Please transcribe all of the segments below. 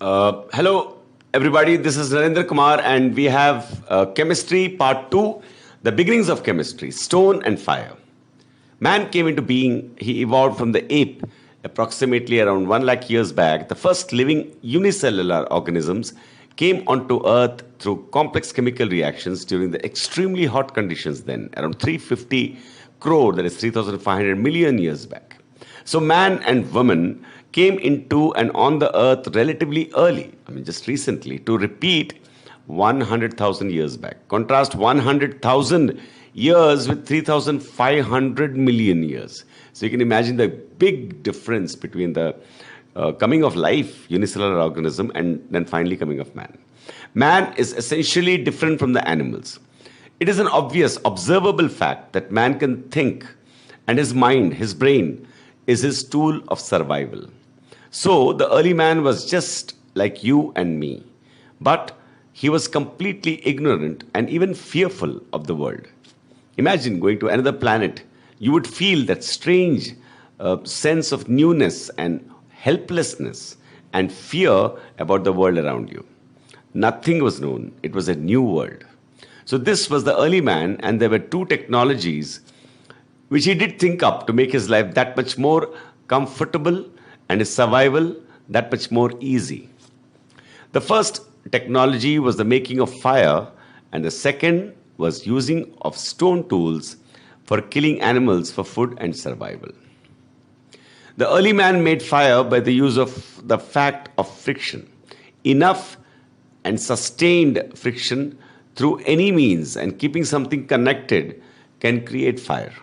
Hello, everybody. This is Narendra Kumar, and we have Chemistry Part 2, The Beginnings of Chemistry, Stone and Fire. Man came into being, he evolved from the ape approximately around 1 lakh years back. The first living unicellular organisms came onto Earth through complex chemical reactions during the extremely hot conditions then, around 350 crore, that is 3,500 million years back. So man and woman came into and on the earth relatively early, just recently, to repeat 100,000 years back. Contrast 100,000 years with 3,500 million years. So you can imagine the big difference between the coming of life, unicellular organism, and then finally coming of man. Man is essentially different from the animals. It is an obvious, observable fact that man can think, and his mind, his brain, is his tool of survival. So the early man was just like you and me, but he was completely ignorant and even fearful of the world. Imagine going to another planet. You would feel that strange sense of newness and helplessness and fear about the world around you. Nothing was known. It was a new world. So this was the early man, and there were two technologies which he did think up to make his life that much more comfortable and his survival that much more easy. The first technology was the making of fire, and the second was using of stone tools for killing animals for food and survival. The early man made fire by the use of the fact of friction. Enough and sustained friction through any means and keeping something connected can create fire.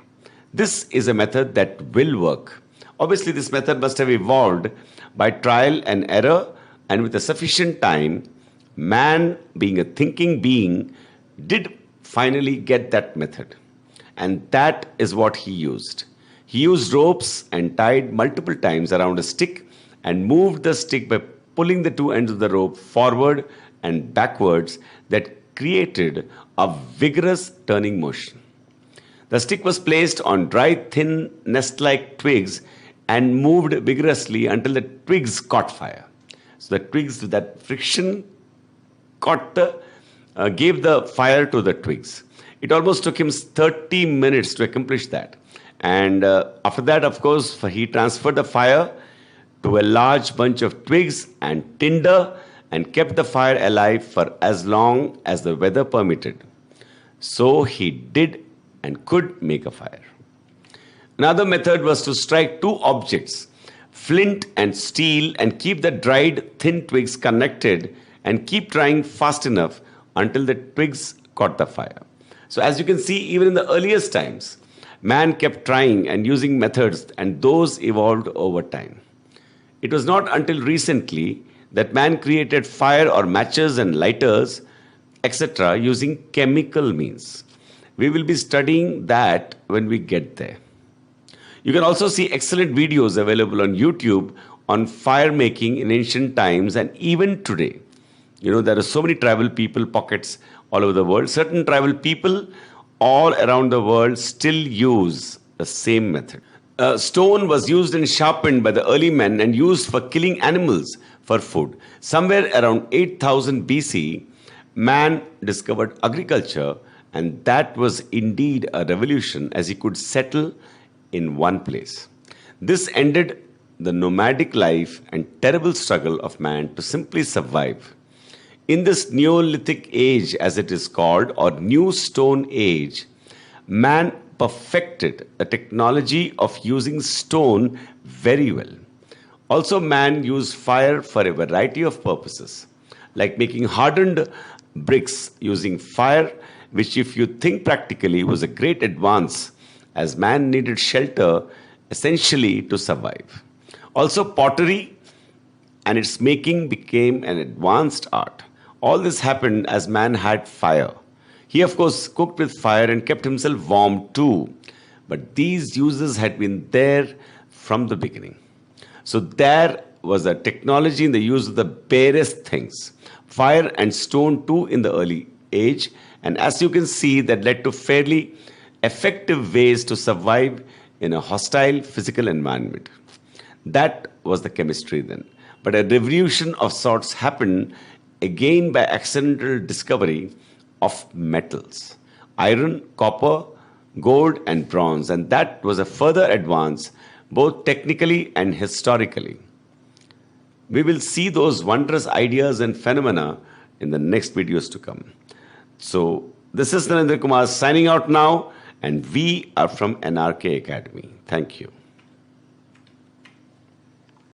This is a method that will work. Obviously, this method must have evolved by trial and error, and with a sufficient time, man, being a thinking being, did finally get that method. And that is what he used. He used ropes and tied multiple times around a stick and moved the stick by pulling the two ends of the rope forward and backwards that created a vigorous turning motion. The stick was placed on dry, thin, nest-like twigs and moved vigorously until the twigs caught fire. So the twigs, that friction gave the fire to the twigs. It almost took him 30 minutes to accomplish that. And after that, of course, he transferred the fire to a large bunch of twigs and tinder and kept the fire alive for as long as the weather permitted. So he did and could make a fire. Another method was to strike two objects, flint and steel, and keep the dried thin twigs connected and keep trying fast enough until the twigs caught the fire. So as you can see, even in the earliest times, man kept trying and using methods, and those evolved over time. It was not until recently that man created fire or matches and lighters, etc., using chemical means. We will be studying that when we get there. You can also see excellent videos available on YouTube on fire making in ancient times and even today. There are so many tribal people pockets all over the world. Certain tribal people all around the world still use the same method. Stone was used and sharpened by the early men and used for killing animals for food. Somewhere around 8000 BC, man discovered agriculture, and that was indeed a revolution as he could settle in one place. This ended the nomadic life and terrible struggle of man to simply survive. In this Neolithic age, as it is called, or New Stone Age, man perfected the technology of using stone very well. Also, man used fire for a variety of purposes, like making hardened bricks using fire, which, if you think practically, was a great advance as man needed shelter essentially to survive. Also, pottery and its making became an advanced art. All this happened as man had fire. He, of course, cooked with fire and kept himself warm too. But these uses had been there from the beginning. So there was a technology in the use of the barest things, fire and stone too in the early age. And as you can see, that led to fairly effective ways to survive in a hostile physical environment. That was the chemistry then. But a revolution of sorts happened again by accidental discovery of metals: iron, copper, gold, and bronze. And that was a further advance, both technically and historically. We will see those wondrous ideas and phenomena in the next videos to come. So, this is Narendra Kumar signing out now, and we are from NRK Academy. Thank you.